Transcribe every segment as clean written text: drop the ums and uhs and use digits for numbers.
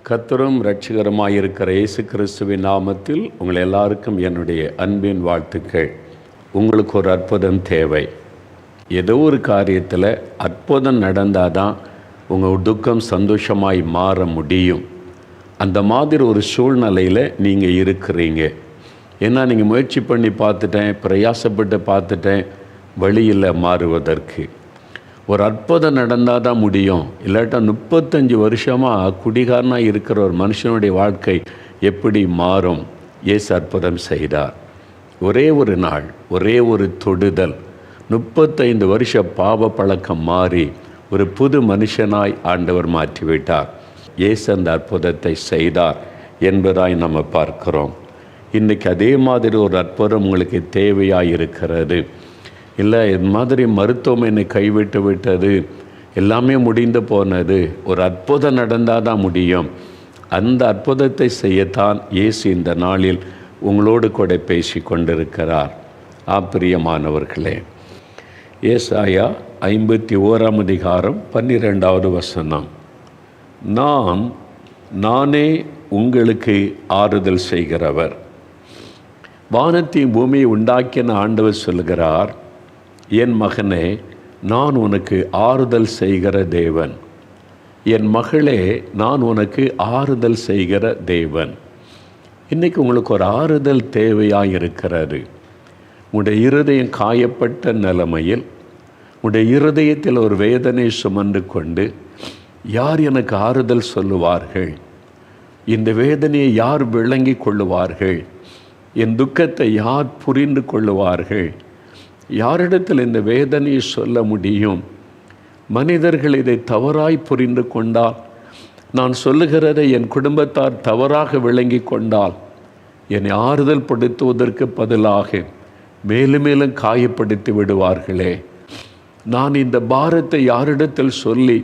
கர்த்தரும் இரட்சகருமாயிருக்கிற இயேசு கிறிஸ்துவின் நாமத்தில் உங்கள் எல்லாருக்கும் என்னுடைய அன்பின் வாழ்த்துக்கள். உங்களுக்கு ஒரு அற்புதம் தேவை. ஏதோ ஒரு காரியத்தில் அற்புதம் நடந்தால் தான் உங்கள் துக்கம் சந்தோஷமாய் மாற முடியும். அந்த மாதிரி ஒரு சூழ்நிலையில் நீங்கள் இருக்கிறீங்க. ஏன்னா நீங்கள் முயற்சி பண்ணி பார்த்துட்டேன், பிரயாசப்பட்டு பார்த்துட்டேன், வழியில் மாறுவதற்கு. ஒரு அற்புதம் நடந்தால் தான் முடியும். இல்லாட்டா 35 வருஷமாக குடிகாரனாக இருக்கிற ஒரு மனுஷனுடைய வாழ்க்கை எப்படி மாறும்? இயேசு அற்புதம் செய்தார். ஒரே ஒரு நாள், ஒரே ஒரு தொடுதல், 35 வருஷ பாவ பழக்கம் மாறி ஒரு புது மனுஷனாய் ஆண்டவர் மாற்றிவிட்டார். இயேசு அந்த அற்புதத்தை செய்தார் என்பதாய் நம்ம பார்க்கிறோம். இன்றைக்கி அதே மாதிரி ஒரு அற்புதம் உங்களுக்கு தேவையாக இருக்கிறது. இல்லை, இது மாதிரி மருத்துவம் என்னை கைவிட்டு விட்டது, எல்லாமே முடிந்து போனது, ஒரு அற்புதம் நடந்தால் தான் முடியும். அந்த அற்புதத்தை செய்யத்தான் இயேசு இந்த நாளில் உங்களோடு கூட பேசி கொண்டிருக்கிறார். பிரியமானவர்களே, ஏசாயா 51 அதிகாரம் 12வது வசனம். நானே உங்களுக்கு ஆறுதல் செய்கிறவர். வானத்தையும் பூமியை உண்டாக்கின ஆண்டவர் சொல்கிறார், என் மகனே, நான் உனக்கு ஆறுதல் செய்கிற தேவன். என் மகளே, நான் உனக்கு ஆறுதல் செய்கிற தேவன். இன்றைக்கி உங்களுக்கு ஒரு ஆறுதல் தேவையாக இருக்கிறது. உங்களுடைய இருதயம் காயப்பட்ட நிலைமையில், உங்களுடைய இருதயத்தில் ஒரு வேதனை சுமந்து கொண்டு, யார் எனக்கு ஆறுதல் சொல்லுவார்கள்? இந்த வேதனையை யார் விளங்கி கொள்ளுவார்கள்? என் துக்கத்தை யார் புரிந்து கொள்ளுவார்கள்? யாரிடத்தில் இந்த வேதனையை சொல்ல முடியும்? மனிதர்கள் இதை தவறாய் புரிந்து கொண்டால், நான் சொல்லுகிறதை என் குடும்பத்தார் தவறாக விளங்கி கொண்டால், என்னை ஆறுதல் படுத்துவதற்கு பதிலாக மேலும் மேலும் காயப்படுத்தி விடுவார்களே. நான் இந்த பாரத்தை யாரிடத்தில் சொல்லி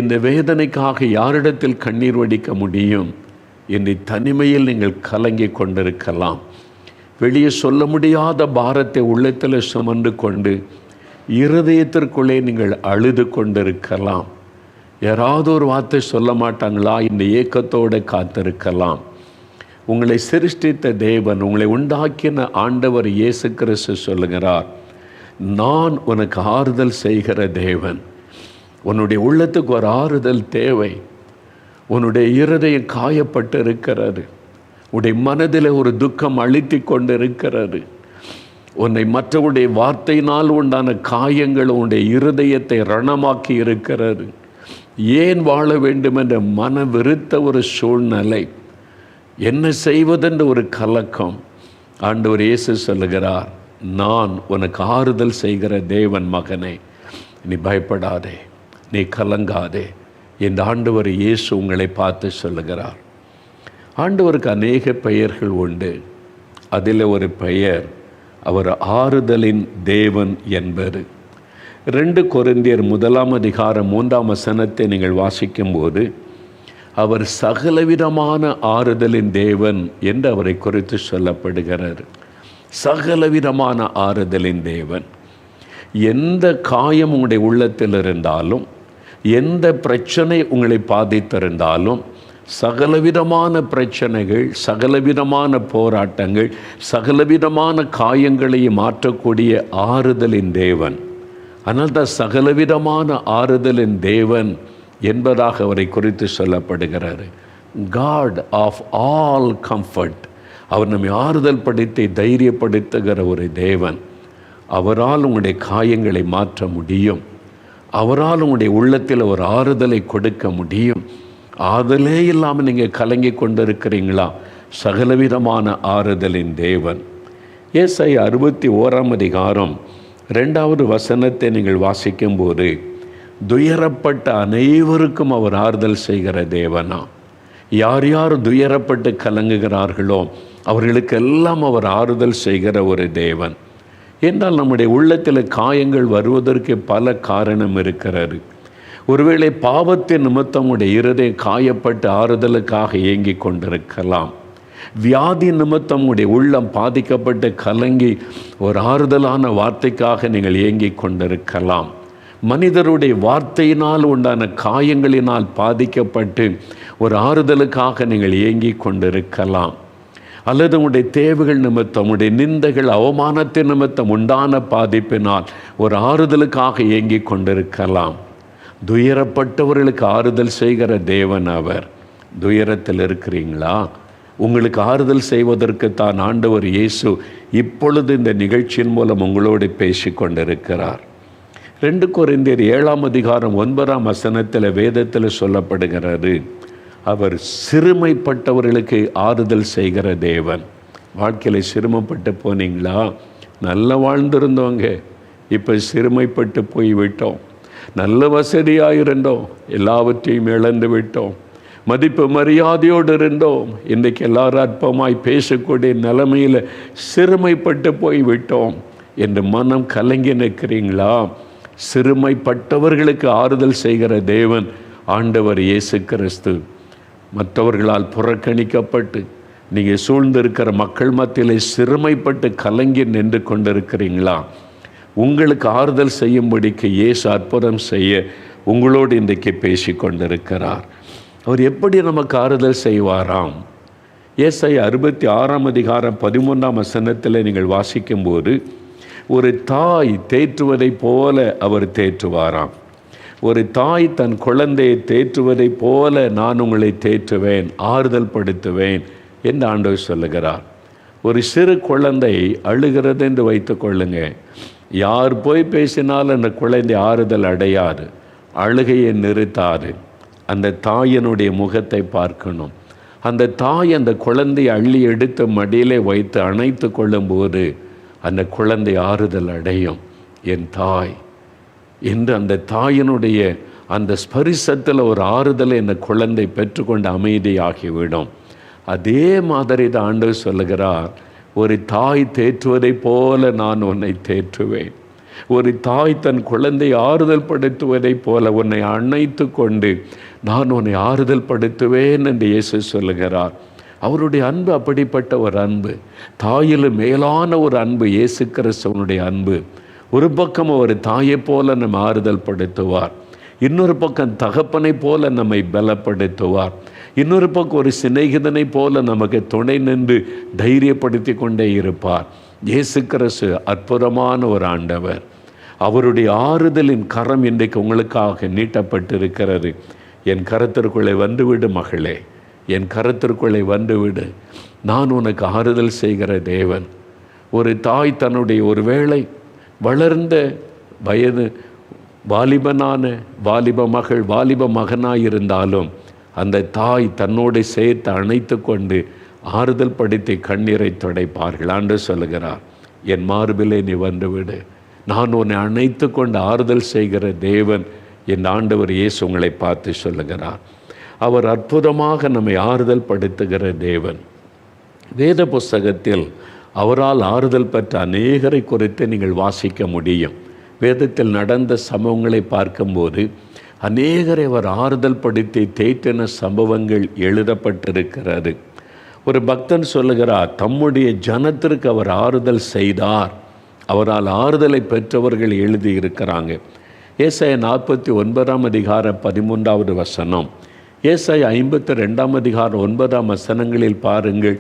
இந்த வேதனைக்காக யாரிடத்தில் கண்ணீர் வடிக்க முடியும்? என்னை தனிமையில் நீங்கள் கலங்கி கொண்டிருக்கலாம். வெளியே சொல்ல முடியாத பாரத்தை உள்ளத்தில் சுமந்து கொண்டு இருதயத்திற்குள்ளே நீங்கள் அழுது கொண்டிருக்கலாம். யாராவது ஒரு வார்த்தை சொல்ல மாட்டாங்களா? இந்த ஏக்கத்தோடு காத்திருக்கலாம். உங்களை சிருஷ்டித்த தேவன், உங்களை உண்டாக்கின ஆண்டவர் இயேசு கிறிஸ்து சொல்லுகிறார், நான் உனக்கு ஆறுதல் செய்கிற தேவன். உன்னுடைய உள்ளத்துக்கு ஒரு ஆறுதல் தேவை. உன்னுடைய இருதயம் காயப்பட்டு இருக்கிறது. உன்னுடைய மனதில் ஒரு துக்கம் அழுத்தி கொண்டு இருக்கிறது. உன்னை மற்றவருடைய வார்த்தையினால் உண்டான காயங்கள் உன்னுடைய இருதயத்தை ரணமாக்கி இருக்கிறது. ஏன் வாழ வேண்டும் என்ற மன வெறுத்த ஒரு சூழ்நிலை, என்ன செய்வதென்ற ஒரு கலக்கம். ஆண்டவர் இயேசு சொல்லுகிறார், நான் உனக்கு ஆறுதல் செய்கிற தேவன். மகனே, நீ பயப்படாதே, நீ கலங்காதே. இந்த ஆண்டவர் இயேசு உங்களை பார்த்து சொல்லுகிறார். ஆண்டவருக்கு அநேக பெயர்கள் உண்டு. அதில் ஒரு பெயர், அவர் ஆறுதலின் தேவன் என்பது. 2 கொரிந்தியர் 1 அதிகாரம் 3 வசனத்தை நீங்கள் வாசிக்கும்போது, அவர் சகலவிதமான ஆறுதலின் தேவன் என்று அவரை குறித்து சொல்லப்படுகிறார். சகலவிதமான ஆறுதலின் தேவன். எந்த காயம் உங்களுடைய உள்ளத்தில் இருந்தாலும், எந்த பிரச்சனை உங்களை பாதித்திருந்தாலும், சகலவிதமான பிரச்சனைகள், சகலவிதமான போராட்டங்கள், சகலவிதமான காயங்களையும் மாற்றக்கூடிய ஆறுதலின் தேவன். ஆனால் தான் சகலவிதமான ஆறுதலின் தேவன் என்பதாக அவரை குறித்து சொல்லப்படுகிறார். God of all comfort. அவர் நம்மை ஆறுதல் படுத்தி தைரியப்படுத்துகிற ஒரு தேவன். அவரால் உங்களுடைய காயங்களை மாற்ற முடியும். அவரால் உங்களுடைய உள்ளத்தில் ஒரு ஆறுதலை கொடுக்க முடியும். ஆறுதலே இல்லாமல் நீங்கள் கலங்கி கொண்டிருக்கிறீங்களா? சகலவிதமான ஆறுதலின் தேவன். ஏசாயா 61 அதிகாரம் 2வது வசனத்தை நீங்கள் வாசிக்கும்போது, துயரப்பட்ட அனைவருக்கும் அவர் ஆறுதல் செய்கிற தேவனா? யார் யார் துயரப்பட்டு கலங்குகிறார்களோ அவர்களுக்கெல்லாம் அவர் ஆறுதல் செய்கிற ஒரு தேவன். என்றால் நம்முடைய உள்ளத்தில் காயங்கள் வருவதற்கு பல காரணம் இருக்கிறது. ஒருவேளை பாவத்தின் நிமித்தம் உடைய இருதயம் காயப்பட்டு ஆறுதலுக்காக ஏங்கி கொண்டிருக்கலாம். வியாதி நிமித்தம் உடைய உள்ளம் பாதிக்கப்பட்டு கலங்கி ஒரு ஆறுதலான வார்த்தைக்காக நீங்கள் ஏங்கி கொண்டிருக்கலாம். மனிதருடைய வார்த்தையினால் உண்டான காயங்களினால் பாதிக்கப்பட்டு ஒரு ஆறுதலுக்காக நீங்கள் ஏங்கிக் கொண்டிருக்கலாம். அல்லது உங்களுடைய தேவைகள் நிமித்தம், உங்களுடைய நிந்தைகள், அவமானத்தின் நிமித்தம் உண்டான பாதிப்பினால் ஒரு ஆறுதலுக்காக ஏங்கிக் கொண்டிருக்கலாம். துயரப்பட்டவர்களுக்கு ஆறுதல் செய்கிற தேவன் அவர். துயரத்தில் இருக்கிறீங்களா? உங்களுக்கு ஆறுதல் செய்வதற்கு தான் ஆண்டவர் இயேசு இப்பொழுது இந்த நிகழ்ச்சியின் மூலம் உங்களோடு பேசி கொண்டிருக்கிறார். 2 கொரிந்தியர் 7:9 வேதத்தில் சொல்லப்படுகிறது, அவர் சிறுமைப்பட்டவர்களுக்கு ஆறுதல் செய்கிற தேவன். வாழ்க்கையில் சிறுமைப்பட்டு போனீங்களா? நல்லா வாழ்ந்திருந்தோங்க, இப்போ சிறுமைப்பட்டு போய் விட்டோம். நல்ல வசதியாக இருந்தோம், எல்லாவற்றையும் இழந்து விட்டோம். மதிப்பு மரியாதையோடு இருந்தோம், இன்றைக்கு எல்லாரும் அற்பமாய் பேசக்கூடிய நிலைமையில் சிறுமைப்பட்டு போய் விட்டோம் என்று மனம் கலங்கி நிற்கிறீங்களா? சிறுமைப்பட்டவர்களுக்கு ஆறுதல் செய்கிற தேவன் ஆண்டவர் இயேசு கிறிஸ்து. மற்றவர்களால் புறக்கணிக்கப்பட்டு நீங்கள் சூழ்ந்திருக்கிற மக்கள் மத்தியிலே சிறுமைப்பட்டு கலங்கி நின்று கொண்டிருக்கிறீங்களா? உங்களுக்கு ஆறுதல் செய்யும்படிக்கு இயேசு அற்புதம் செய்ய உங்களோடு இன்றைக்கு பேசி கொண்டிருக்கிறார். அவர் எப்படி நமக்கு ஆறுதல் செய்வாராம்? ஏசாயா 66:13 நீங்கள் வாசிக்கும்போது, ஒரு தாய் தேற்றுவதைப் போல அவர் தேற்றுவாராம். ஒரு தாய் தன் குழந்தையை தேற்றுவதைப் போல நான் உங்களை தேற்றுவேன், ஆறுதல் படுத்துவேன் என்று ஆண்டவர் சொல்லுகிறார். ஒரு சிறு குழந்தை அழுகிறது என்று வைத்து கொள்ளுங்க. யார் போய் பேசினாலும் அந்த குழந்தை ஆறுதல் அடையாது, அழுகையை நிறுத்தாது. அந்த தாயினுடைய முகத்தை பார்க்கணும். அந்த தாய் அந்த குழந்தையை அள்ளி எடுத்து மடியிலே வைத்து அணைத்து கொள்ளும்போது அந்த குழந்தை ஆறுதல் அடையும். என் தாய் என்று அந்த தாயினுடைய அந்த ஸ்பரிசத்தில் ஒரு ஆறுதலை அந்த குழந்தை பெற்றுக்கொண்டு அமைதியாகிவிடும். அதே மாதிரி தான் ஆண்டவர் சொல்லுகிறார், ஒரு தாய் தேற்றுவதைப் போல நான் உன்னை தேற்றுவேன். ஒரு தாய் தன் குழந்தை ஆறுதல் படுத்துவதைப் போல உன்னை அணைத்து கொண்டு நான் உன்னை ஆறுதல் படுத்துவேன் என்று இயேசு சொல்லுகிறார். அவருடைய அன்பு அப்படிப்பட்ட ஒரு அன்பு, தாயிலும் மேலான ஒரு அன்பு இயேசு கிறிஸ்துவனுடைய அன்பு. ஒரு பக்கம் அவர் தாயை போல நம்ம ஆறுதல் படுத்துவார், இன்னொரு பக்கம் தகப்பனை போல நம்மை பலப்படுத்துவார், இன்னொரு பக்கம் ஒரு சிநேகிதனை போல நமக்கு துணை நின்று தைரியப்படுத்தி கொண்டே இருப்பார். இயேசு கிறிஸ்து அற்புதமான ஒரு ஆண்டவர். அவருடைய ஆறுதலின் கரம் இன்றைக்கு உங்களுக்காக நீட்டப்பட்டிருக்கிறது. என் கரத்திற்குள்ளே வந்துவிடு மகளே, என் கரத்திற்குள்ளே வந்துவிடு, நான் உனக்கு ஆறுதல் செய்கிற தேவன். ஒரு தாய் தன்னுடைய ஒரு வேளை வளர்ந்த வயது வாலிப மகள் வாலிப மகனாயிருந்தாலும் அந்த தாய் தன்னோடு சேர்த்து அணைத்து கொண்டு ஆறுதல் படுத்தி கண்ணீரை துடைப்பார்கள். ஆண்டவர் சொல்லுகிறார், என் மார்பிலே நீ வந்துவிடு, நான் உன்னை அணைத்து கொண்டு ஆறுதல் செய்கிற தேவன் என் ஆண்டவர் இயேசு உங்களை பார்த்து சொல்லுகிறார். அவர் அற்புதமாக நம்மை ஆறுதல் படுத்துகிற தேவன். வேத புஸ்தகத்தில் அவரால் ஆறுதல் பெற்ற அநேகரை குறித்து நீங்கள் வாசிக்க முடியும். வேதத்தில் நடந்த சம்பவங்களை பார்க்கும்போது அநேகரை அவர் ஆறுதல் படுத்தி தேற்றின சம்பவங்கள் எழுதப்பட்டிருக்கிறது. ஒரு பக்தன் சொல்லுகிறார், தம்முடைய ஜனத்திற்கு அவர் ஆறுதல் செய்தார், அவரால் ஆறுதலை பெற்றவர்கள் எழுதியிருக்கிறாங்க. ஏசாயா 49:13, ஏசாயா 52:9 பாருங்கள்,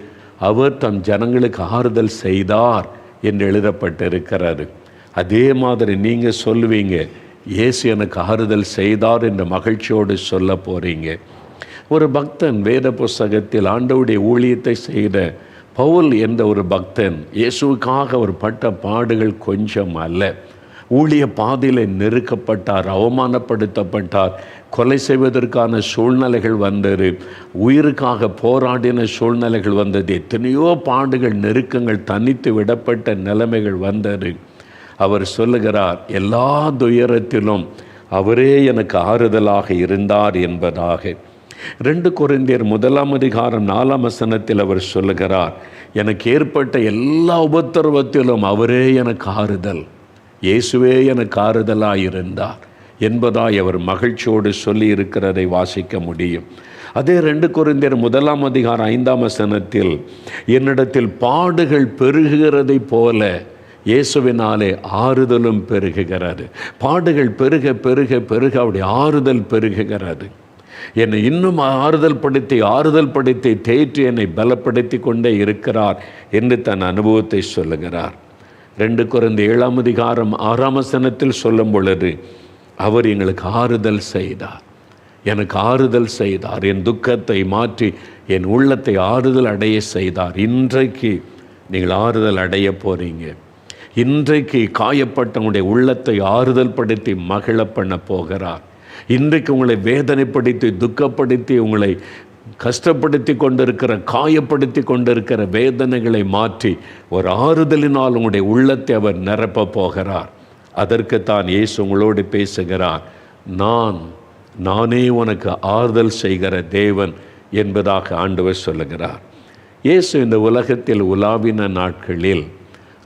அவர் தம் ஜனங்களுக்கு ஆறுதல் செய்தார் என்று எழுதப்பட்டிருக்கிறது. அதே மாதிரி நீங்கள் சொல்லுவீங்க, இயேசு எனக்கு ஆறுதல் செய்தார் என்ற மகிழ்ச்சியோடு சொல்ல போகிறீங்க. ஒரு பக்தன் வேத புஸ்தகத்தில் ஆண்டவருடைய ஊழியத்தை செய்த பவுல் என்ற ஒரு பக்தன் இயேசுவுக்காக ஒரு பட்ட பாடுகள் கொஞ்சம் அல்ல. ஊழிய பாதையில் நெருக்கப்பட்டார், அவமானப்படுத்தப்பட்டார், கொலை செய்வதற்கான சூழ்நிலைகள் வந்தது, உயிருக்காக போராடின சூழ்நிலைகள் வந்தது, எத்தனையோ பாடுகள், நெருக்கங்கள், தனித்து விடப்பட்ட நிலைமைகள் வந்தது. அவர் சொல்லுகிறார், எல்லா துயரத்திலும் அவரே எனக்கு ஆறுதலாக இருந்தார் என்பதாக. 2 கொரிந்தியர் 1:4 அவர் சொல்லுகிறார், எனக்கு ஏற்பட்ட எல்லா உபத்திரவத்திலும் அவரே எனக்கு ஆறுதல், இயேசுவே எனக்கு ஆறுதலாக இருந்தார் என்பதாய் அவர் மகிழ்ச்சியோடு சொல்லி இருக்கிறதை வாசிக்க முடியும். அதே 2 கொரிந்தியர் 1:5 என்னிடத்தில் பாடுகள் பெருகுகிறதை போல இயேசுவினாலே ஆறுதலும் பெருகுகிறது. பாடுகள் பெருக பெருக பெருக அவருடைய ஆறுதல் பெருகுகிறது. என்னை இன்னும் ஆறுதல் படுத்தி தேற்றி என்னை பலப்படுத்தி கொண்டே இருக்கிறார் என்று தன் அனுபவத்தை சொல்லுகிறார். 2 கொரிந்தியர் 7:6 சொல்லும் பொழுது அவர் எங்களுக்கு ஆறுதல் செய்தார், எனக்கு ஆறுதல் செய்தார், என் துக்கத்தை மாற்றி என் உள்ளத்தை ஆறுதல் அடைய செய்தார். இன்றைக்கு நீங்கள் ஆறுதல் அடைய போகிறீங்க. இன்றைக்கு காயப்பட்டவங்களுடைய உள்ளத்தை ஆறுதல் படுத்தி மகிழ பண்ண போகிறார். இன்றைக்கு உங்களை வேதனைப்படுத்தி துக்கப்படுத்தி உங்களை கஷ்டப்படுத்தி கொண்டிருக்கிற காயப்படுத்தி கொண்டிருக்கிற வேதனைகளை மாற்றி ஒரு ஆறுதலினால் உங்களுடைய உள்ளத்தை அவர் நிரப்ப போகிறார். அதற்குத்தான் இயேசு உங்களோடு பேசுகிறார். நானே உனக்கு ஆறுதல் செய்கிற தேவன் என்பதாக ஆண்டவர் சொல்லுகிறார். இயேசு இந்த உலகத்தில் உலாவின நாட்களில்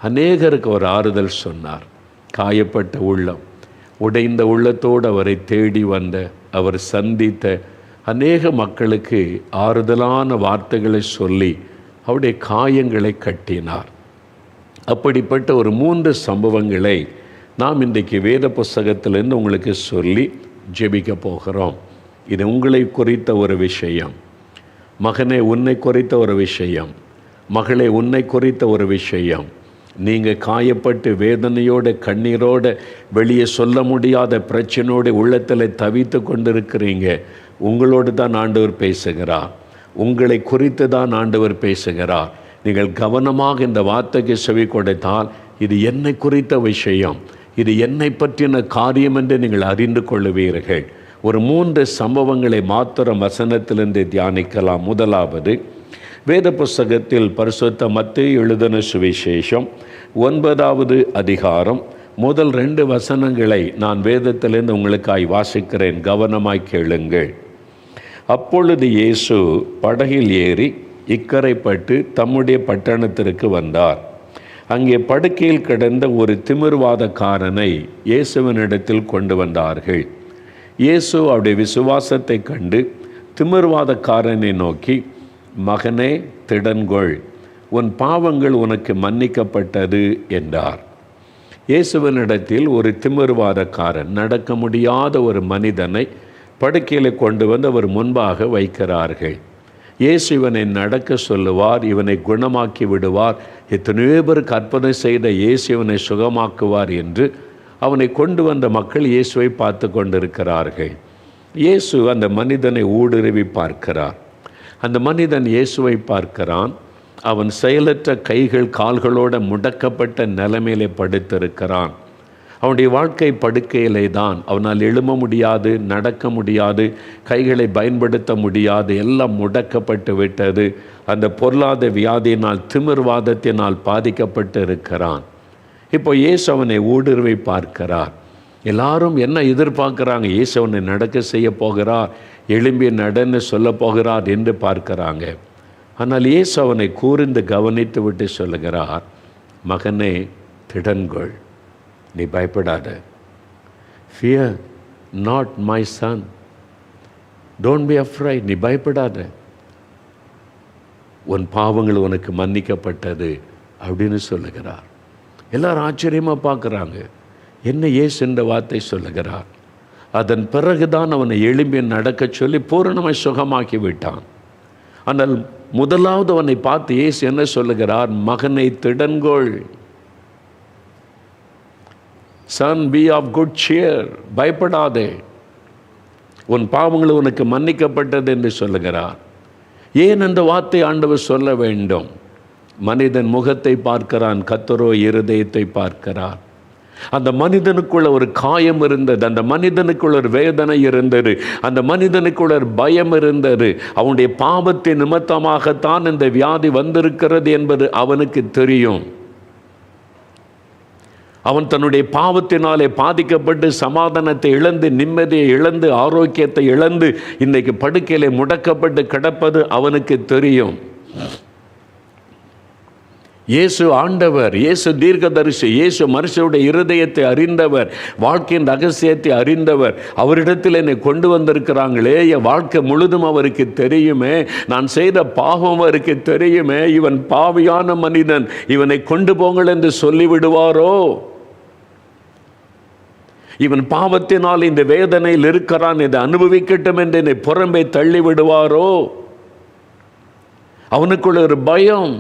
அநேகருக்கு ஒரு ஆறுதல் சொன்னார். காயப்பட்ட உள்ளம், உடைந்த உள்ளத்தோடு அவரை தேடி வந்த, அவர் சந்தித்த அநேக மக்களுக்கு ஆறுதலான வார்த்தைகளை சொல்லி அவருடைய காயங்களை கட்டினார். அப்படிப்பட்ட ஒரு 3 சம்பவங்களை நாம் இன்றைக்கு வேத புஸ்தகத்திலிருந்து உங்களுக்கு சொல்லி ஜெபிக்க போகிறோம். இது உங்களை குறித்த ஒரு விஷயம். மகனே, உன்னை குறித்த ஒரு விஷயம். மகளே, உன்னை குறித்த ஒரு விஷயம். நீங்கள் காயப்பட்டு வேதனையோடு கண்ணீரோடு வெளியே சொல்ல முடியாத பிரச்சனையோடு உள்ளத்தில் தவித்து கொண்டிருக்கிறீங்க. உங்களோடு தான் ஆண்டவர் பேசுகிறார். உங்களை குறித்து தான் ஆண்டவர் பேசுகிறார். நீங்கள் கவனமாக இந்த வார்த்தைக்கு செவி கொடுத்தால் இது என்னை குறித்த விஷயம், இது என்னை பற்றின காரியம் என்று நீங்கள் அறிந்து கொள்ளுவீர்கள். ஒரு 3 சம்பவங்களை மாத்திரம் வசனத்திலிருந்து தியானிக்கலாம். முதலாவது, வேத புஸ்தகத்தில் பரிசுத்த மத்தேயு எழுதின சுவிசேஷம் 9வது அதிகாரம் முதல் 2 வசனங்களை நான் வேதத்திலிருந்து உங்களுக்காய் வாசிக்கிறேன். கவனமாய் கேளுங்கள். அப்பொழுது இயேசு படகில் ஏறி இக்கரைப்பட்டு தம்முடைய பட்டணத்திற்கு வந்தார். அங்கே படுக்கையில் கிடந்த ஒரு திமிர்வாதக்காரனை இயேசுவினிடத்தில் கொண்டு வந்தார்கள். இயேசு அவருடைய விசுவாசத்தை கண்டு திமிர்வாதக்காரனை நோக்கி, மகனே, திடன்கொள், உன் பாவங்கள் உனக்கு மன்னிக்கப்பட்டது என்றார். இயேசுவினிடத்தில் ஒரு திமிர்வாதக்காரன், நடக்க முடியாத ஒரு மனிதனை படுக்கையில் கொண்டு வந்து அவர் முன்பாக வைக்கிறார்கள். இயேசு இவனை நடக்க சொல்லுவார், இவனை குணமாக்கி விடுவார், எத்தனையோ பேருக்கு அற்புதம் செய்த இயேசு இவனை சுகமாக்குவார் என்று அவனை கொண்டு வந்த மக்கள் இயேசுவை பார்த்து கொண்டிருக்கிறார்கள். இயேசு அந்த மனிதனை ஊடுருவி பார்க்கிறார். அந்த மனிதன் இயேசுவை பார்க்கிறான். அவன் செயலற்ற கைகள் கால்களோடு முடக்கப்பட்ட நிலைமையிலே படுத்திருக்கிறான். அவனுடைய வாழ்க்கை படுக்கையிலே தான். அவனால் எழும்ப முடியாது, நடக்க முடியாது, கைகளை பயன்படுத்த முடியாது, எல்லாம் முடக்கப்பட்டு விட்டது. அந்த பொருளாதார வியாதியினால், திமிர்வாதத்தினால் பாதிக்கப்பட்டு இருக்கிறான். இப்போ இயேசு அவனை ஊடுருவி பார்க்கிறார். எல்லாரும் என்ன எதிர்பார்க்குறாங்க? இயேசு அவனை நடக்க செய்ய போகிறார், எழும்பி நடன்னு சொல்ல போகிறார் என்று பார்க்கிறாங்க. ஆனால் இயேசு அவனை கூர்ந்து கவனித்து விட்டு சொல்லுகிறார், மகனே, திடன்கொள், நீ பயப்படாத. Fear not my son. Don't be afraid. நீ பயப்படாத. உன் பாவங்கள் உனக்கு மன்னிக்கப்பட்டது அப்படின்னு சொல்லுகிறார். எல்லாரும் ஆச்சரியமாக பார்க்குறாங்க. என்ன இயேசு என்ற வார்த்தை சொல்லுகிறார். அதன் பிறகுதான் அவனை எழும்பி நடக்க சொல்லி பூரணமாய் சுகமாக்கி விட்டான். ஆனால் முதலாவது அவனை பார்த்து இயேசு என்ன சொல்லுகிறார்? மகனை, திடன்கொள். Son, be of good cheer. பயப்படாதே, உன் பாவங்கள் உனக்கு மன்னிக்கப்பட்டது என்று சொல்லுகிறார். ஏன் அந்த வார்த்தை ஆண்டவர் சொல்ல வேண்டும்? மனிதன் முகத்தை பார்க்கிறான், கர்த்தரோ இருதயத்தை பார்க்கிறார். அந்த மனிதனுக்குள்ள ஒரு காயம் இருந்தது, அந்த மனிதனுக்குள்ள ஒரு வேதனை இருந்தது, அந்த மனிதனுக்குள்ள ஒரு பயம் இருந்தது. அவனுடைய பாவத்தின் நிமித்தமாகத்தான் இந்த வியாதி வந்திருக்கிறது என்பது அவனுக்கு தெரியும். அவன் தன்னுடைய பாவத்தினாலே பாதிக்கப்பட்டு சமாதானத்தை இழந்து, நிம்மதியை இழந்து, ஆரோக்கியத்தை இழந்து இன்றைக்கு படுக்கையிலே முடக்கப்பட்டு கிடப்பது அவனுக்கு தெரியும். இயேசு ஆண்டவர், இயேசு தீர்க்கதரிசி, இயேசு மனுஷனுடைய இருதயத்தை அறிந்தவர், வாழ்க்கையின் ரகசியத்தை அறிந்தவர். அவரிடத்தில் என்னை கொண்டு வந்திருக்கிறாங்களே, என் வாழ்க்கை முழுதும் அவருக்கு தெரியுமே, நான் செய்த பாவம் அவருக்கு தெரியுமே, இவன் பாவியான மனிதன், இவனை கொண்டு போங்கள் என்று சொல்லிவிடுவாரோ? இவன் பாவத்தினால் இந்த வேதனையில் இருக்கிறான், இதை அனுபவிக்கட்டும் என்று என்னை புறம்பே தள்ளி விடுவாரோ? அவனுக்குள்ள ஒரு பயம்,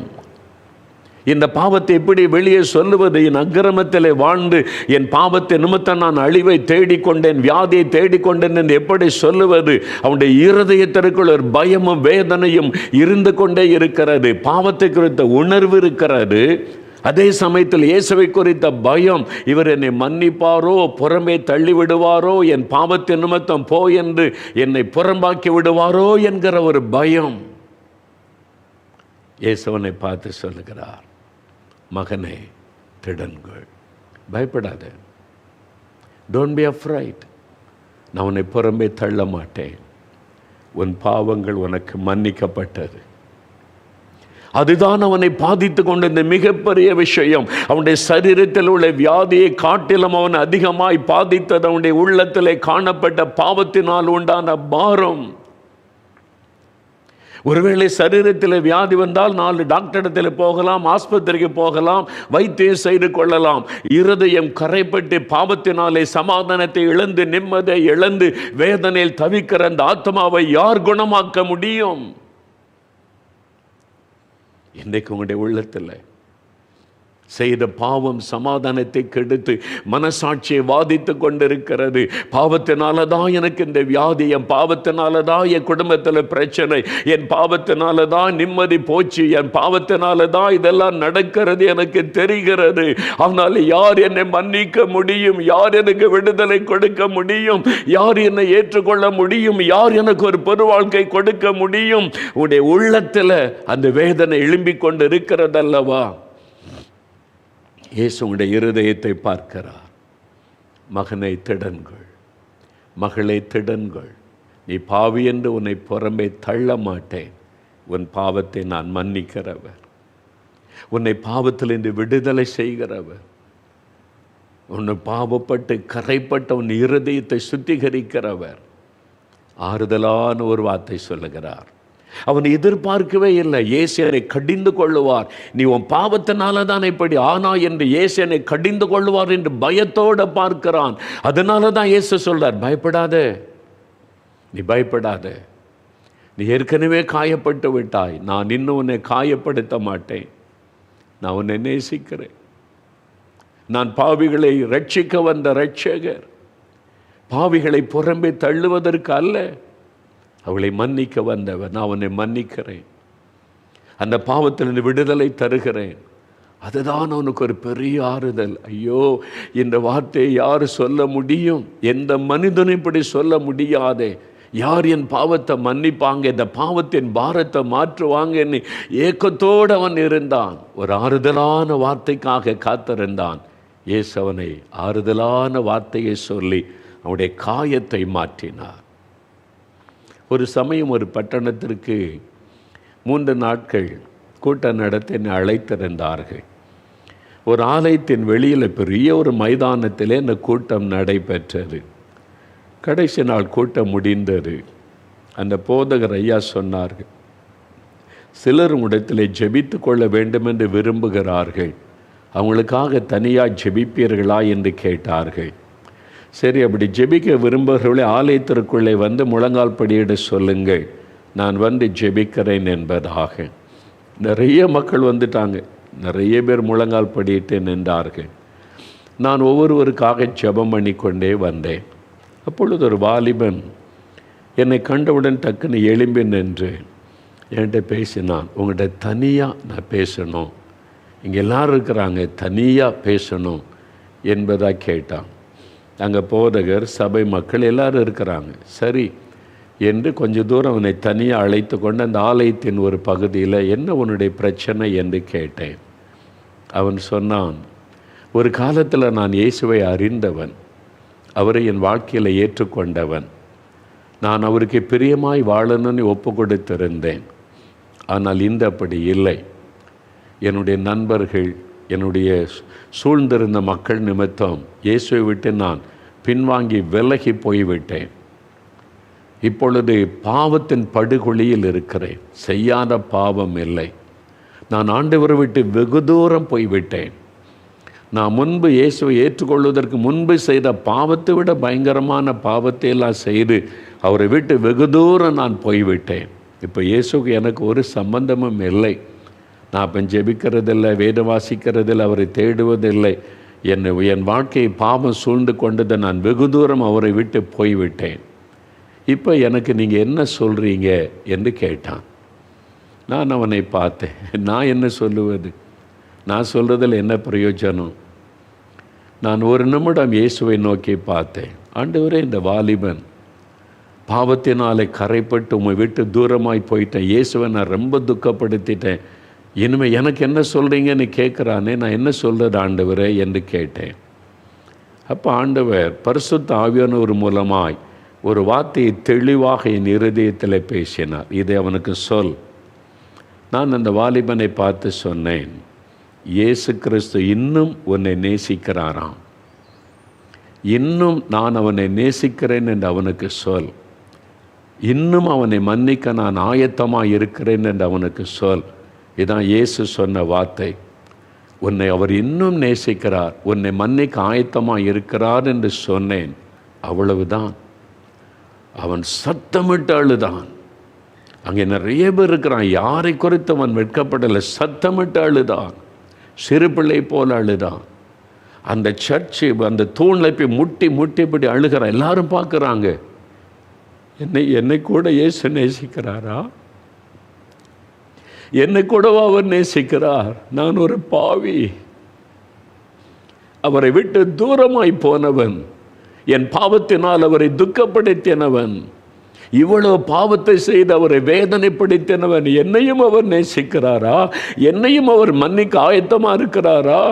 இந்த பாவத்தை எப்படி வெளியே சொல்லுவது? என் அக்கிரமத்திலே வாழ்ந்து என் பாவத்தை நிமித்தம் நான் அழிவை தேடிக்கொண்டேன், வியாதியை தேடிக்கொண்டேன் என்று எப்படி சொல்லுவது? அவனுடைய இருதயத்திற்குள் ஒரு பயமும் வேதனையும் இருந்து கொண்டே இருக்கிறது. பாவத்தை குறித்த உணர்வு இருக்கிறது, அதே சமயத்தில் இயேசுவை குறித்த பயம். இவர் என்னை மன்னிப்பாரோ, புறம்பே தள்ளி விடுவாரோ, என் பாவத்தின் நிமித்தம் போ என்று என்னை புறம்பாக்கி விடுவாரோ என்கிற ஒரு பயம். இயேசுவனை பார்த்து சொல்லுகிறார், மகனே திடன்கள், பயப்படாத, டோன்ட் பி அஃப்ரைட், நான் உன்னை புறம்பே தள்ள மாட்டேன், உன் பாவங்கள் உனக்கு மன்னிக்கப்பட்டது. அதுதான் அவனை பாதித்து கொண்டிருந்த மிகப்பெரிய விஷயம். அவனுடைய சரீரத்தில் உள்ள வியாதியை காட்டிலும் அவன் அதிகமாய் பாதித்தது அவனுடைய உள்ளத்திலே காணப்பட்ட பாவத்தினால் உண்டான பாரம். ஒருவேளை சரீரத்தில் வியாதி வந்தால் 4 டாக்டரிடத்தில் போகலாம், ஆஸ்பத்திரிக்கு போகலாம், வைத்தியம் செய்து கொள்ளலாம். இருதயம் கரைப்பட்டு பாவத்தினாலே சமாதானத்தை இழந்து, நிம்மதியை இழந்து, வேதனையில் தவிக்கிற அந்த ஆத்மாவை யார் குணமாக்க முடியும்? இன்றைக்கு உங்களுடைய உள்ளத்தில் செய்த பாவம் சமாதானத்தை கெடுத்து மனசாட்சியை வாதித்து கொண்டிருக்கிறது. பாவத்தினால தான் எனக்கு இந்த வியாதி, என் பாவத்தினால தான் என் குடும்பத்தில் பிரச்சனை, என் பாவத்தினால தான் நிம்மதி போச்சு, என் பாவத்தினால தான் இதெல்லாம் நடக்கிறது எனக்கு தெரிகிறது. ஆனால் யார் என்னை மன்னிக்க முடியும்? யார் எனக்கு விடுதலை கொடுக்க முடியும்? யார் என்னை ஏற்றுக்கொள்ள முடியும்? யார் எனக்கு ஒரு பெரு வாழ்க்கை கொடுக்க முடியும்? உடைய உள்ளத்தில் அந்த வேதனை எழும்பிக் கொண்டு இருக்கிறதல்லவா? இயேசு உடைய இருதயத்தை பார்க்கிறார். மகனை திடன்கள், மகளே திடன்கள், நீ பாவி என்று உன்னை புறம்பே தள்ள மாட்டேன், உன் பாவத்தை நான் மன்னிக்கிறவர், உன்னை பாவத்திலிருந்து விடுதலை செய்கிறவர், உன்னை பாவப்பட்டு கரைப்பட்ட உன் இருதயத்தை சுத்திகரிக்கிறவர். ஆறுதலான ஒரு வார்த்தை சொல்லுகிறார். அவன் எதிர்பார்க்கவே இல்லை இயேசு என்னை கடிந்து கொள்ளுவார், நீ உன் பாவத்தினால தான் இப்படி ஆனா என்று இயேசு என்னை கடிந்து கொள்ளுவார் என்று பயத்தோடு பார்க்கிறான். அதனால தான் இயேசு சொல்றார், பயப்படாத, நீ பயப்படாத, நீ ஏற்கனவே காயப்பட்டு விட்டாய், நான் இன்னும் உன்னை காயப்படுத்த மாட்டேன், நான் உன்னை நேசிக்கிறேன், நான் பாவிகளை ரட்சிக்க வந்த ரட்சகர், பாவிகளை புறம்பே தள்ளுவதற்கு அல்ல, அவளை மன்னிக்க வந்தவர், நான் உன்னை மன்னிக்கிறேன், அந்த பாவத்திலிருந்து விடுதலை தருகிறேன். அதுதான் அவனுக்கு ஒரு பெரிய ஆறுதல். ஐயோ, இந்த வார்த்தையை யார் சொல்ல முடியும்? எந்த மனிதனும் இப்படி சொல்ல முடியாதே. யார் என் பாவத்தை மன்னிப்பாங்க, இந்த பாவத்தின் பாரத்தை மாற்றுவாங்கன்னு ஏக்கத்தோடு அவன் இருந்தான். ஒரு ஆறுதலான வார்த்தைக்காக காத்திருந்தான். இயேசு அவனை ஆறுதலான வார்த்தையை சொல்லி அவனுடைய காயத்தை மாற்றினார். ஒரு சமயம் ஒரு பட்டணத்திற்கு 3 நாட்கள் கூட்டம் நடத்த என்னை அழைத்திருந்தார்கள். ஒரு ஆலயத்தின் வெளியில் பெரிய ஒரு மைதானத்திலே இந்த கூட்டம் நடைபெற்றது. கடைசி நாள் கூட்டம் முடிந்தது. அந்த போதகர் ஐயா சொன்னார்கள், சிலர் இடத்திலே ஜெபித்து கொள்ள வேண்டும் என்று விரும்புகிறார்கள், அவங்களுக்காக தனியாக ஜெபிப்பீர்களா என்று கேட்டார்கள். சரி, அப்படி ஜெபிக்க விரும்புகிறவர்களே ஆலயத்திற்குள்ளே வந்து முழங்கால் படியிட சொல்லுங்கள், நான் வந்து ஜெபிக்கிறேன் என்பதாக. நிறைய மக்கள் வந்துட்டாங்க, நிறைய பேர் முழங்கால் படியிட்டு நின்றார்கள். நான் ஒவ்வொருவருக்காக ஜெபம் பண்ணி கொண்டே வந்தேன். அப்பொழுது ஒரு வாலிபன் என்னை கண்டவுடன் டக்குன்னு எழும்பி நின்று என்கிட்ட பேசினான். உங்கள்கிட்ட தனியாக நான் பேசணும், இங்கே எல்லோரும் இருக்கிறாங்க, தனியாக பேசணும் என்பதாக கேட்டான். அங்கே போதகர், சபை மக்கள் எல்லாரும் இருக்கிறாங்க. சரி என்று கொஞ்சம் தூரம் அவனை தனியாக அழைத்து கொண்டு அந்த ஆலயத்தின் ஒரு பகுதியில், என்ன உன்னுடைய பிரச்சனை என்று கேட்டேன். அவன் சொன்னான், ஒரு காலத்தில் நான் இயேசுவை அறிந்தவன், அவரை என் வாழ்க்கையில் ஏற்றுக்கொண்டவன், நான் அவருக்கு பிரியமாய் வாழணும்னு ஒப்பு கொடுத்திருந்தேன். ஆனால் இந்த அப்படி இல்லை. என்னுடைய நண்பர்கள், என்னுடைய சூழ்ந்திருந்த மக்கள் நிமித்தம் இயேசுவை விட்டு நான் பின்வாங்கி விலகி போய்விட்டேன். இப்பொழுது பாவத்தின் படுகொலியில் இருக்கிறேன். செய்யாத பாவம் இல்லை. நான் ஆண்டவரை விட்டு வெகு தூரம் போய்விட்டேன். நான் முன்பு இயேசுவை ஏற்றுக்கொள்வதற்கு முன்பு செய்த பாவத்தை விட பயங்கரமான பாவத்தை எல்லாம் செய்து அவரை விட்டு வெகு தூரம் நான் போய்விட்டேன். இப்போ இயேசுக்கு எனக்கு ஒரு சம்பந்தமும் இல்லை. நான் இப்போ ஜெபிக்கிறதில்லை, வேதம் வாசிக்கிறதில்லை, அவரை தேடுவதில்லை. என் வாழ்க்கையை பாவம் சூழ்ந்து கொண்டதை நான் வெகு தூரம் அவரை விட்டு போய்விட்டேன். இப்போ எனக்கு நீங்கள் என்ன சொல்கிறீங்க என்று கேட்டான். நான் அவனை பார்த்தேன். நான் என்ன சொல்லுவது? நான் சொல்கிறதில் என்ன பிரயோஜனம்? நான் ஒரு நிமிடம் இயேசுவை நோக்கி பார்த்தேன். ஆண்டவரே, இந்த வாலிபன் பாவத்தினாலே கரைப்பட்டு உம்மை விட்டு தூரமாய் போயிட்டேன். இயேசுவை நான் ரொம்ப துக்கப்படுத்திட்டேன். இனிமேல் எனக்கு என்ன சொல்கிறீங்கன்னு கேட்குறானே, நான் என்ன சொல்கிறது ஆண்டவரே என்று கேட்டேன். அப்போ ஆண்டவர் பரிசுத்த ஆவியானவர் மூலமாய் ஒரு வார்த்தையை தெளிவாக என் இருதயத்தில் பேசினார். இதை அவனுக்கு சொல். நான் அந்த வாலிபனை பார்த்து சொன்னேன், இயேசு கிறிஸ்து இன்னும் உன்னை நேசிக்கிறாராம். இன்னும் நான் அவனை நேசிக்கிறேன் என்று அவனுக்கு சொல். இன்னும் அவனை மன்னிக்க நான் ஆயத்தமாக இருக்கிறேன் என்று அவனுக்கு சொல். இதான் இயேசு சொன்ன வார்த்தை. உன்னை அவர் இன்னும் நேசிக்கிறார், உன்னை மன்னிக்க ஆயத்தமாக இருக்கிறார் என்று சொன்னேன். அவ்வளவுதான். அவன் சத்தமிட்டு அழுதான். அங்கே நிறைய பேர் இருக்கிறான். யாரை குறித்து அவன் வெட்கப்படலை. சத்தமிட்டு அழுதான். சிறு பிள்ளை போல அழுதான். அந்த சர்ச்சு அந்த தூணில் போய் முட்டி இப்படி அழுகிறான். எல்லாரும் பார்க்குறாங்க. என்னை கூட இயேசு நேசிக்கிறாரா? என்னை கூடவா அவர் நேசிக்கிறார்? நான் ஒரு பாவி, அவரை விட்டு தூரமாய் போனவன், என் பாவத்தினால் அவரை துக்கப்படுத்தினவன், இவ்வளவு பாவத்தை செய்து அவரை வேதனைப்படுத்தினவன். என்னையும் அவர் நேசிக்கிறாரா? என்னையும் அவர் மன்னிக்க ஆயத்தமாக இருக்கிறாரா?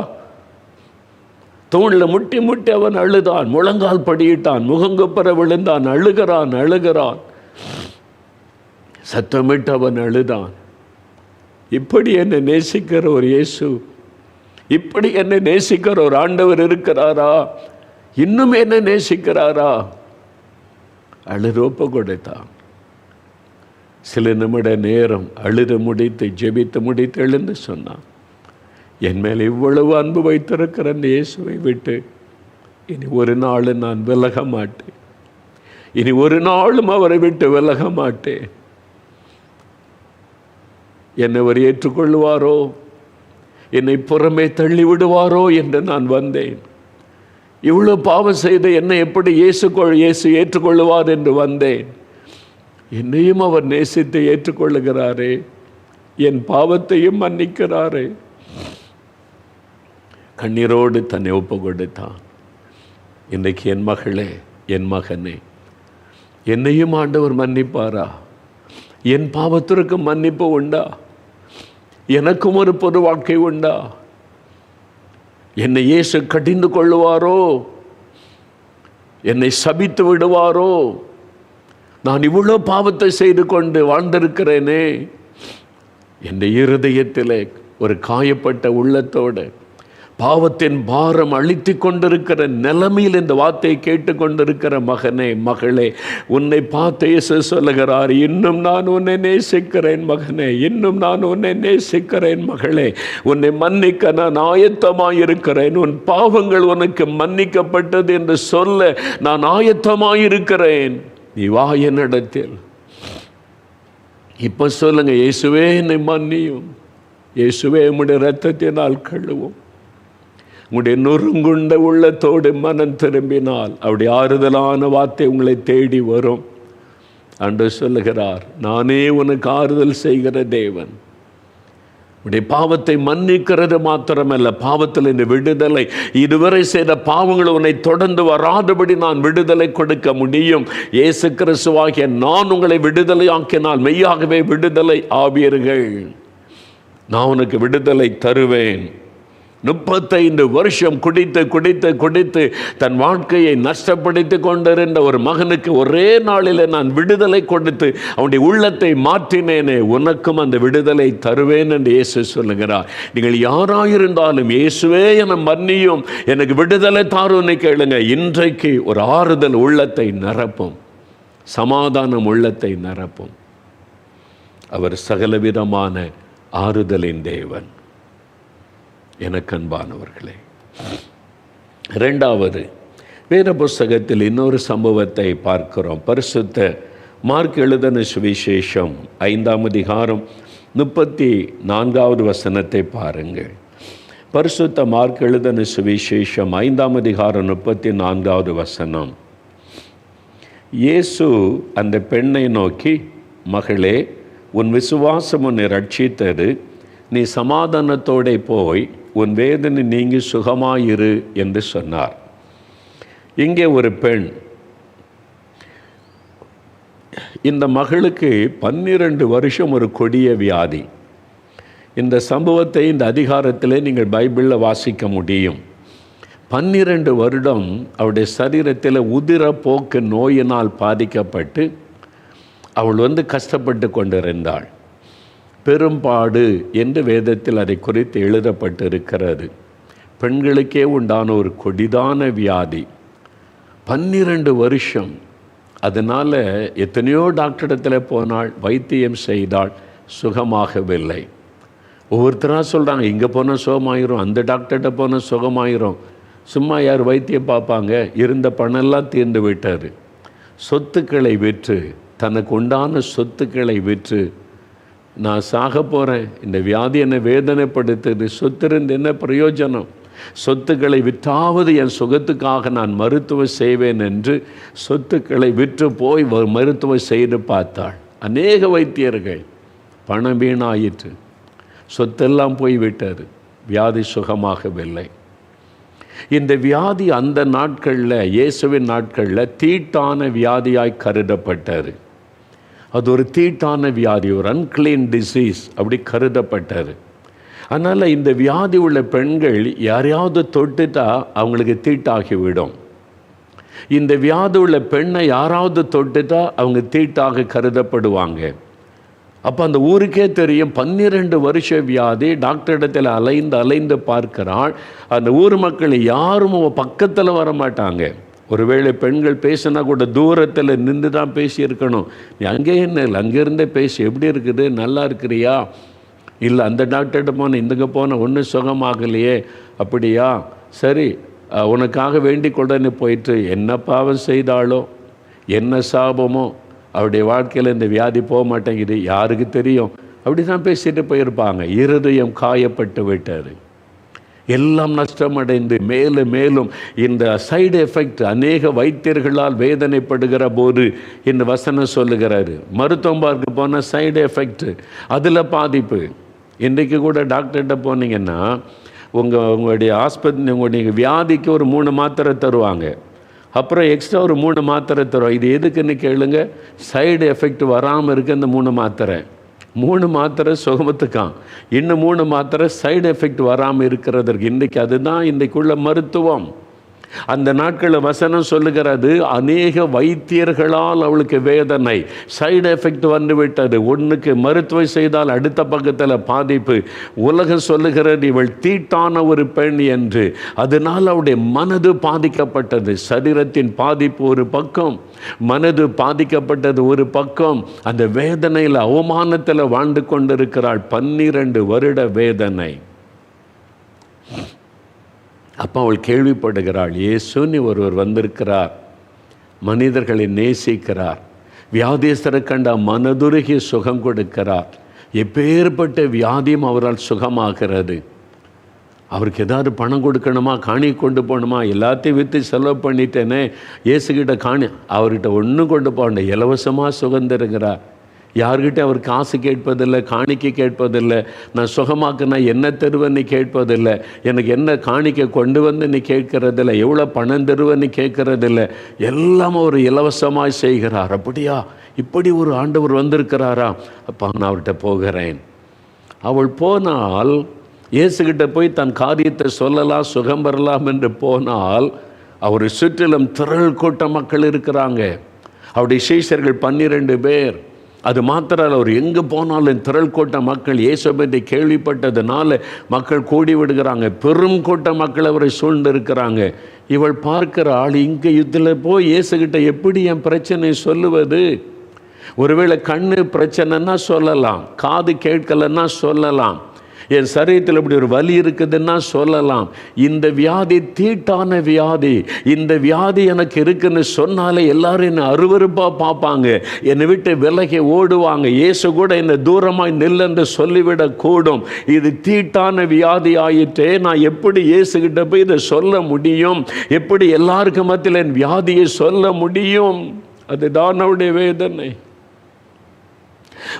தூணில் முட்டி அவன் அழுதான். முழங்கால் படியிட்டான். முகங்குப்புற விழுந்தான். அழுகிறான். சத்தமிட்டு அவன் அழுதான். இப்படி என்னை நேசிக்கிற ஒரு இயேசு, இப்படி என்னை நேசிக்கிற ஒரு ஆண்டவர் இருக்கிறாரா? இன்னும் என்னை நேசிக்கிறாரா? அழுதோப்ப கொடுத்தான். சில நிமிட நேரம் அழுது முடித்து ஜெபித்து முடித்து எழுந்து சொன்னான், என் மேல் இவ்வளவு அன்பு வைத்திருக்கிற அந்த இயேசுவை விட்டு இனி ஒரு நாளும் நான் விலக மாட்டேன். இனி ஒரு நாளும் அவரை விட்டு விலக மாட்டேன். என்னை அவர் ஏற்றுக்கொள்வாரோ, என்னை புறமே தள்ளி விடுவாரோ என்று நான் வந்தேன். இவ்வளோ பாவம் செய்த என்னை எப்படி இயேசு ஏற்றுக்கொள்வார் என்று வந்தேன். என்னையும் அவர் நேசித்து ஏற்றுக்கொள்ளுகிறாரே, என் பாவத்தையும் மன்னிக்கிறாரே. கண்ணீரோடு தன்னை ஒப்பு கொடுத்தான். இன்றைக்கு என் மகளே, என் மகனே, என்னையும் ஆண்டவர் மன்னிப்பாரா? என் பாவத்திற்கு மன்னிப்பு உண்டா? எனக்கும் ஒரு பொது வாழ்க்கை உண்டா? என்னை இயேசு கடிந்து கொள்ளுவாரோ? என்னை சபித்து விடுவாரோ? நான் இவ்வளோ பாவத்தை செய்து கொண்டு வாழ்ந்திருக்கிறேனே. என் இருதயத்திலே ஒரு காயப்பட்ட உள்ளத்தோடு பாவத்தின் பாரம் அழித்து கொண்டிருக்கிற நிலைமையில் இந்த வார்த்தையை கேட்டு கொண்டிருக்கிற மகனே, மகளே, உன்னை பார்த்து இயேசு சொல்லுகிறார், இன்னும் நான் உன்னை நேசிக்கிறேன் மகனே, இன்னும் நான் உன்னை நேசிக்கிறேன் மகளே, உன்னை மன்னிக்க நான் ஆயத்தமாய் இருக்கிறேன். உன் பாவங்கள் உனக்கு மன்னிக்கப்பட்டது என்று சொல்ல நான் ஆயத்தமாய் இருக்கிறேன். நீ வா என்னிடத்தில். இப்ப சொல்லுங்க, இயேசுவே என்னை மன்னியும், இயேசுவே உம்முடைய இரத்தத்தினால் கழுவும். உங்களுடைய நொறுங்குண்ட உள்ளத்தோடு மனம் திரும்பினால் அவருடைய ஆறுதலான வார்த்தை உங்களை தேடி வரும். ஆண்டவர் சொல்லுகிறார், நானே உனக்கு ஆறுதல் செய்கிற தேவன். உடைய பாவத்தை மன்னிக்கிறது மாத்திரமல்ல, பாவத்தில் இந்த விடுதலை, இதுவரை செய்த பாவங்கள் உன்னை தொடர்ந்து வராதபடி நான் விடுதலை கொடுக்க முடியும். இயேசு கிறிஸ்துவாகிய நான் உங்களை விடுதலை ஆக்கினால் மெய்யாகவே விடுதலை ஆவீர்கள். நான் உனக்கு விடுதலை தருவேன். 35 வருஷம் குடித்து குடித்து குடித்து தன் வாழ்க்கையை நஷ்டப்படுத்தி கொண்டிருந்த ஒரு மகனுக்கு ஒரே நாளில் நான் விடுதலை கொடுத்து அவனுடைய உள்ளத்தை மாற்றினேனே, உனக்கும் அந்த விடுதலை தருவேன் என்று இயேசு சொல்லுகிறார். நீங்கள் யாராயிருந்தாலும் இயேசுவே என மன்னியும், எனக்கு விடுதலை தாருன்னு கேளுங்க. இன்றைக்கு ஒரு ஆறுதல் உள்ளத்தை நிரப்பும், சமாதானம் உள்ளத்தை நிரப்பும். அவர் சகலவிதமான ஆறுதலின் தேவன். எனக்கு அன்பானவர்களே, இரண்டாவது வேத புஸ்தகத்தில் இன்னொரு சம்பவத்தை பார்க்கிறோம். பரிசுத்த மார்க் எழுதின சுவிசேஷம் 5ஆம் அதிகாரம் 34வது வசனத்தை பாருங்கள். பரிசுத்த மார்க் எழுதின சுவிசேஷம் 5ஆம் அதிகாரம் 34வது வசனம். இயேசு அந்த பெண்ணை நோக்கி, மகளே, உன் விசுவாசம் உன்னை ரட்சித்தது, நீ சமாதானத்தோടെ போய் உன் வேதனை நீங்கி சுகமாயிரு என்று சொன்னார். இங்கே ஒரு பெண், இந்த மகளுக்கு 12 வருஷம் ஒரு கொடிய வியாதி. இந்த சம்பவத்தை இந்த அதிகாரத்திலே நீங்கள் பைபிளில் வாசிக்க முடியும். 12 வருடம் அவருடைய சரீரத்தில் உதிரப்போக்கு நோயினால் பாதிக்கப்பட்டு அவள் கஷ்டப்பட்டு கொண்டிருந்தாள். பெரும்பாடு என்று வேதத்தில் அதை குறித்து எழுதப்பட்டு இருக்கிறது. பெண்களுக்கே உண்டான ஒரு கொடிதான வியாதி, 12 வருஷம். அதனால் எத்தனையோ டாக்டரிடத்தில் போனாள், வைத்தியம் செய்தாள், சுகமாகவில்லை. ஒவ்வொருத்தராக சொல்கிறாங்க, இங்கே போனால் சுகமாயிரும், அந்த டாக்டர்கிட்ட போனால் சுகமாயிரும். சும்மா யார் வைத்தியம் பார்ப்பாங்க? இருந்த பணம்லாம் தீர்ந்து விட்டார். சொத்துக்களை விற்று, தனக்கு உண்டான சொத்துக்களை விற்று, நான் சாக போகிறேன், இந்த வியாதி என்னை வேதனைப்படுத்துது, சொத்து இருந்து என்ன பிரயோஜனம், சொத்துக்களை விற்றாவது என் சுகத்துக்காக நான் மருத்துவம் செய்வேன் என்று சொத்துக்களை விற்று போய் மருத்துவம் செய்து பார்த்தாள். அநேக வைத்தியர்கள், பணம் வீணாயிற்று, சொத்தெல்லாம் போய்விட்டது, வியாதி சுகமாகவில்லை. இந்த வியாதி அந்த நாட்களில், இயேசுவின் நாட்களில் தீட்டான வியாதியாய் கருதப்பட்டது. அது ஒரு தீட்டான வியாதி, ஒரு அன்கிளீன் டிசீஸ் அப்படி கருதப்பட்டது. அதனால் இந்த வியாதி உள்ள பெண்கள் யாரையாவது தொட்டுட்டா அவங்களுக்கு தீட்டாகிவிடும். இந்த வியாதி உள்ள பெண்ணை யாராவது தொட்டுட்டா அவங்க தீட்டாக கருதப்படுவாங்க. அப்போ அந்த ஊருக்கே தெரியும், 12 வருஷ வியாதி. டாக்டரிடத்தில் அலைந்து அலைந்து பார்க்கிறாள். அந்த ஊர் மக்கள் யாரும் பக்கத்தில் வர மாட்டாங்க. ஒருவேளை பெண்கள் பேசினா கூட தூரத்தில் நின்று தான் பேசியிருக்கணும். நீ அங்கே என்ன இல்லை, அங்கேருந்தே பேசி, எப்படி இருக்குது, நல்லா இருக்கிறியா, இல்லை அந்த டாக்டர்கிட்ட போன, இந்தங்க போன, ஒன்றும் சுகமாகலையே, அப்படியா, சரி உனக்காக வேண்டிக் கொண்டனே போயிட்டு என்ன பாவம் செய்தாலோ, என்ன சாபமோ, அவருடைய வாழ்க்கையில் இந்த வியாதி போக மாட்டேங்குது, யாருக்கு தெரியும், அப்படி தான் பேசிட்டு போயிருப்பாங்க. இருதயம் காயப்பட்டு விட்டார், எல்லாம் நஷ்டமடைந்து மேலும் மேலும் இந்த சைடு எஃபெக்ட் அநேக வைத்தியர்களால் வேதனைப்படுகிற போது இந்த வசனம் சொல்லுகிறாரு, மருத்துவம் பார்க்க போனால் சைடு எஃபெக்ட், அதில் பாதிப்பு. இன்றைக்கு கூட டாக்டர்கிட்ட போனீங்கன்னா உங்களுடைய ஆஸ்பத்திரி, உங்களுடைய வியாதிக்கு ஒரு 3 மாத்திரை தருவாங்க, அப்புறம் எக்ஸ்ட்ரா ஒரு 3 மாத்திரை தருவாங்க. இது எதுக்குன்னு கேளுங்க, சைடு எஃபெக்ட் வராமல் இருக்க இந்த 3 மாத்திரை. 3 மாத்திரை சுகமத்துக்கான், இன்னும் 3 மாத்திரை சைடு எஃபெக்ட் வராமல் இருக்கிறதற்கு. இன்றைக்கு அதுதான் இன்றைக்குள்ள மருத்துவம். அந்த நாட்களில் வசனம் சொல்லுகிறது, அநேக வைத்தியர்களால் அவளுக்கு வேதனை, சைடு எஃபெக்ட் வந்து விட்டது. ஒன்றுக்கு மருத்துவம் செய்தால் அடுத்த பக்கத்தில் பாதிப்பு. உலகம் சொல்லுகிறது இவள் தீட்டான ஒரு பெண் என்று. அதனால் அவளுடைய மனது பாதிக்கப்பட்டது. சரீரத்தின் பாதிப்பு ஒரு பக்கம், மனது பாதிக்கப்பட்டது ஒரு பக்கம். அந்த வேதனையில் அவமானத்தில் வாழ்ந்து கொண்டிருக்கிறாள். 12 வருட வேதனை. அப்போ அவள் கேள்விப்படுகிறாள், இயேசுன்னு ஒருவர் வந்திருக்கிறார், மனிதர்களை நேசிக்கிறார், வியாதியஸ்தரை கண்ட மனதுருகி சுகம் கொடுக்கிறார், எப்பேற்பட்ட வியாதியும் அவரால் சுகமாகிறது. அவருக்கு ஏதாவது பணம் கொடுக்கணுமா, காணி கொண்டு போகணுமா, எல்லாத்தையும் விற்று செலவு பண்ணிட்டேனே, இயேசுக்கிட்ட காணி, அவர்கிட்ட ஒன்றும் கொண்டு போகணும், இலவசமாக சுகந்திருக்கிறார். யார்கிட்ட அவர் காசு கேட்பதில்லை, காணிக்கை கேட்பதில்லை. நான் சுகமாக்குனா என்ன தருவன்னு கேட்பதில்லை, எனக்கு என்ன காணிக்கை கொண்டு வந்து நீ கேட்கறதில்லை, எவ்வளோ பணம் தருவன்னு கேட்கறதில்லை. எல்லாம் அவர் இலவசமாக செய்கிறார். அப்படியா, இப்படி ஒரு ஆண்டவர் வந்திருக்கிறாரா, அப்போ நான் அவர்கிட்ட போகிறேன். அவள் போனால் இயேசுகிட்ட போய் தன் காரியத்தை சொல்லலாம், சுகம் பெறலாம் என்று போனால் அவரை சுற்றிலும் திரள் கூட்ட மக்கள் இருக்கிறாங்க. அவருடைய சீஷர்கள் 12 பேர். அது மாத்திரம் அவர் எங்கே போனாலும் திரள் கூட்ட மக்கள் இயேசுவை பற்றி கேள்விப்பட்டதுனால மக்கள் கூடி விடுகிறாங்க. பெரும் கூட்ட மக்கள் அவரை சூழ்ந்து இருக்கிறாங்க. இவள் பார்க்கிற ஆள், இங்கே இதில் போய் இயேசுகிட்ட எப்படி என் பிரச்சனை சொல்லுவது? ஒருவேளை கண்ணு பிரச்சனைன்னா சொல்லலாம், காது கேட்கலன்னா சொல்லலாம், என் சரீரத்தில் இப்படி ஒரு வலி இருக்குதுன்னா சொல்லலாம். இந்த வியாதி தீட்டான வியாதி, இந்த வியாதி எனக்கு இருக்குன்னு சொன்னாலே எல்லாரும் என்னை அருவருப்பாக பார்ப்பாங்க, என்னை விட்டு விலகி ஓடுவாங்க. இயேசு கூட என்னை தூரமாய் நில்லென்று சொல்லிவிடக்கூடும். இது தீட்டான வியாதி ஆயிற்றே, நான் எப்படி இயேசுகிட்ட போய் இதை சொல்ல முடியும்? எப்படி எல்லாருக்கும் மத்தியில் என் வியாதியை சொல்ல முடியும்? அதுதான் அவருடைய வேதனை.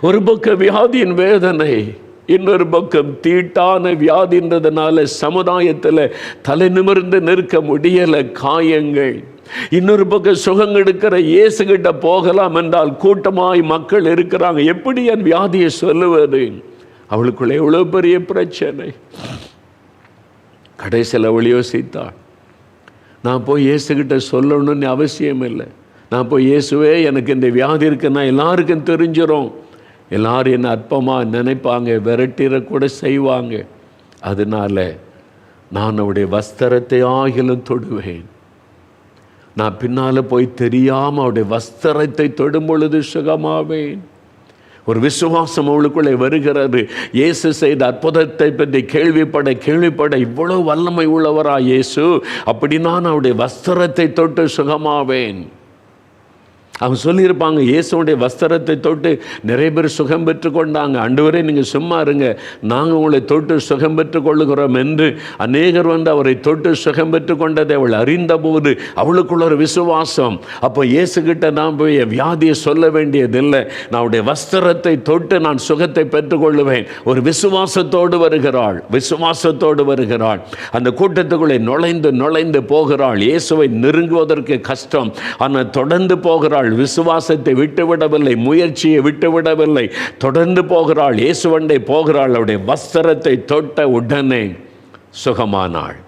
ஒரு பக்கம் வியாதியின் வேதனை, இன்னொரு பக்கம் தீட்டான வியாதின்றதுனால சமுதாயத்தில் தலை நிமிர்ந்து நிற்க முடியலை, காயங்கள். இன்னொரு பக்கம் சுகம் எடுக்கிற இயேசுகிட்ட போகலாம் என்றால் கூட்டமாய் மக்கள் இருக்கிறாங்க. எப்படி என் வியாதியை சொல்லுவது? அவளுக்குள்ள எவ்வளோ பெரிய பிரச்சனை. கடைசியில் அவள் யோசித்தாள், நான் போய் இயேசுகிட்ட சொல்லணும்னு அவசியம் இல்லை. நான் போய் இயேசுவே எனக்கு இந்த வியாதி இருக்குன்னா எல்லாருக்கும் தெரிஞ்சிடும், எல்லாரும் என்ன அற்பமாக நினைப்பாங்க, விரட்டிடக்கூட செய்வாங்க. அதனால நான் அவருடைய வஸ்திரத்தை ஆகிலும் தொடுவேன். நான் பின்னால் போய் தெரியாமல் அவருடைய வஸ்திரத்தை தொடும் பொழுது சுகமாவேன். ஒரு விசுவாசம் அவளுக்குள்ளே வருகிறது. இயேசு செய்த அற்புதத்தை பற்றி கேள்விப்பட இவ்வளவு வல்லமை உள்ளவரா இயேசு, அப்படி நான் அவருடைய வஸ்திரத்தை தொட்டு சுகமாவேன். அவங்க சொல்லியிருப்பாங்க, இயேசுடைய வஸ்திரத்தை தொட்டு நிறைய பேர் சுகம் பெற்றுக்கொண்டாங்க. ஆண்டவரே நீங்கள் சும்மா இருங்க, நாங்கள் உங்களை தொட்டு சுகம் பெற்றுக் கொள்ளுகிறோம் என்று அநேகர் வந்து அவரை தொட்டு சுகம் பெற்றுக்கொண்டதை அவள் அறிந்தபோது அவளுக்குள்ள ஒரு விசுவாசம். அப்போ இயேசுகிட்ட நான் போய் வியாதியை சொல்ல வேண்டியதில்லை, நான் அவருடைய வஸ்திரத்தை தொட்டு நான் சுகத்தை பெற்றுக்கொள்ளுவேன். ஒரு விசுவாசத்தோடு வருகிறாள். அந்த கூட்டத்துக்குள்ளே நுழைந்து போகிறாள். இயேசுவை நெருங்குவதற்கு கஷ்டம், ஆனால் தொடர்ந்து போகிறாள். விசுவாசத்தை விட்டுவிடவில்லை, முயற்சியை விட்டுவிடவில்லை, தொடர்ந்து போகிறாள். இயேசுவண்டை போகிறாள். அவருடைய வஸ்திரத்தை தொட்ட உடனே சுகமானாள்.